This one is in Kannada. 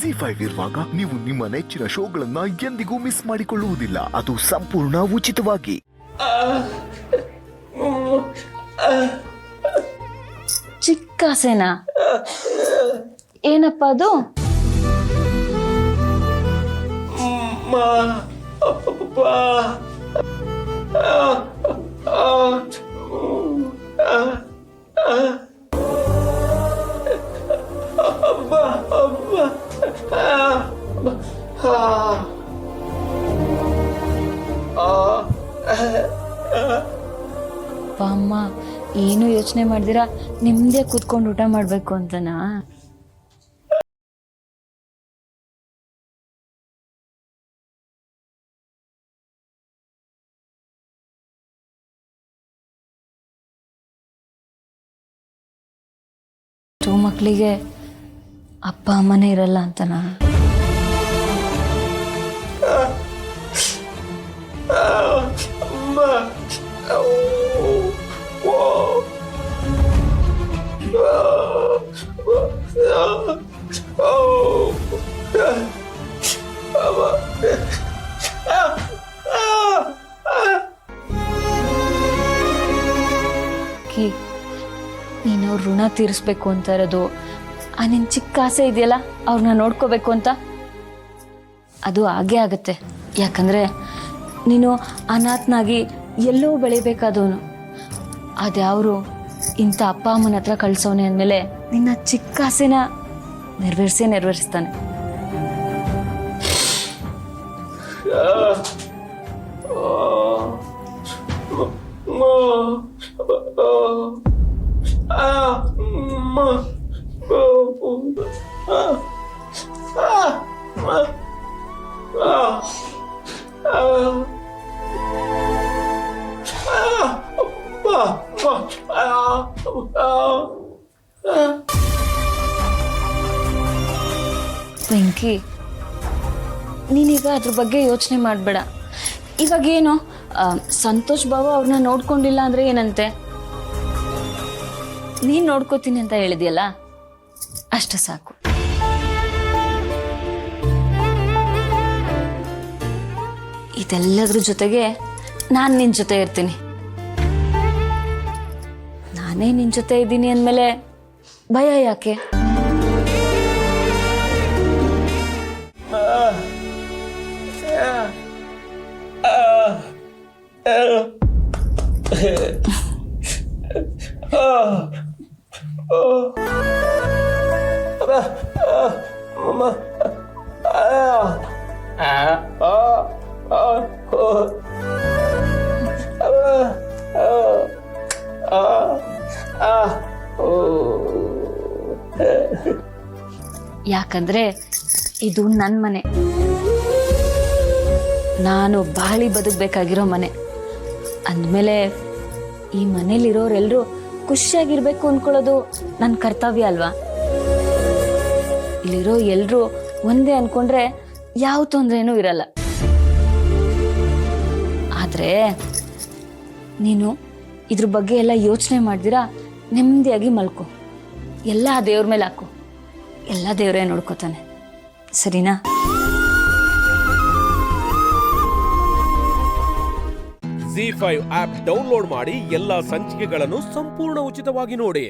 ಜಿ5 ಇರುವಾಗ ನೀವು ನಿಮ್ಮ ನೆಚ್ಚಿನ ಶೋಗಳನ್ನ ಎಂದಿಗೂ ಮಿಸ್ ಮಾಡಿಕೊಳ್ಳುವುದಿಲ್ಲ. ಅದು ಸಂಪೂರ್ಣ ಉಚಿತವಾಗಿ. ಚಿಕ್ಕ ಆಸೆನಾ? ಏನಪ್ಪ ಅದು? ಅಪ್ಪ ಅಮ್ಮ ಏನು ಯೋಚನೆ ಮಾಡ್ದಿರಾ ನಿಮ್ದೇ ಕೂತ್ಕೊಂಡು ಊಟ ಮಾಡ್ಬೇಕು ಅಂತನಾ? ಮಕ್ಕಳಿಗೆ ಅಪ್ಪ ಅಮ್ಮನೇ ಇರಲ್ಲ ಅಂತನಾ? ನೀನು ಅವ್ರ ಋಣ ತೀರಿಸ್ಬೇಕು ಅಂತ ಇರೋದು, ಆ ನಿನ್ ಚಿಕ್ಕ ಆಸೆ ಇದೆಯಲ್ಲ ಅವ್ರನ್ನ ನೋಡ್ಕೋಬೇಕು ಅಂತ, ಅದು ಹಾಗೇ ಆಗತ್ತೆ. ಯಾಕಂದ್ರೆ ನೀನು ಅನಾಥನಾಗಿ ಎಲ್ಲೋ ಬೆಳಿಬೇಕಾದವನು, ಅದ್ಯಾವರು ಇಂಥ ಅಪ್ಪ ಅಮ್ಮನ ಹತ್ರ ಕಳ್ಸೋನೆ ಅಂದಮೇಲೆ ನಿನ್ನ ಚಿಕ್ಕ ಆಸೆನ ನೆರವೇರಿಸ್ತಾನೆ. ವೆಂಕಿ, ನೀನೀಗ ಅದ್ರ ಬಗ್ಗೆ ಯೋಚನೆ ಮಾಡಬೇಡ. ಇವಾಗೇನು ಸಂತೋಷ್ ಬಾಬು ಅವ್ರನ್ನ ನೋಡ್ಕೊಂಡಿಲ್ಲ ಅಂದ್ರೆ ಏನಂತೆ? ನೀನ್ ನೋಡ್ಕೋತೀನಿ ಅಂತ ಹೇಳಿದ್ಯಲ್ಲ, ಅಷ್ಟು ಸಾಕು. ಇದೆಲ್ಲದ್ರ ಜೊತೆಗೆ ನಾನು ನಿನ್ ಜೊತೆ ಇರ್ತೀನಿ. ನಾನೇ ನಿನ್ ಜೊತೆ ಇದ್ದೀನಿ ಅಂದಮೇಲೆ ಭಯ ಯಾಕೆ? ಯಾಕಂದ್ರೆ ಇದು ನನ್ನ ಮನೆ, ನಾನು ಬಾಳಿ ಬದುಕಬೇಕಾಗಿರೋ ಮನೆ ಅಂದಮೇಲೆ ಈ ಮನೇಲಿರೋರೆಲ್ಲರೂ ಖುಷಿಯಾಗಿರ್ಬೇಕು ಅನ್ಕೊಳ್ಳೋದು ನನ್ನ ಕರ್ತವ್ಯ ಅಲ್ವಾ? ಇಲ್ಲಿರೋ ಎಲ್ಲರೂ ಒಂದೇ ಅನ್ಕೊಂಡ್ರೆ ಯಾವ ತೊಂದರೆನೂ ಇರಲ್ಲ. ಆದ್ರೆ ನೀನು ಇದ್ರ ಬಗ್ಗೆ ಎಲ್ಲ ಯೋಚನೆ ಮಾಡ್ದಿರಾ ನೆಮ್ಮದಿಯಾಗಿ ಮಲ್ಕೋ. ಎಲ್ಲ ದೇವ್ರ ಮೇಲೆ ಹಾಕು, ಎಲ್ಲ ದೇವರೇ ನೋಡ್ಕೋತಾನೆ, ಸರಿನಾ? ಜಿ5 ಆಪ್ ಡೌನ್ಲೋಡ್ ಮಾಡಿ ಎಲ್ಲಾ ಸಂಚಿಕೆಗಳನ್ನು ಸಂಪೂರ್ಣ ಉಚಿತವಾಗಿ ನೋಡಿ.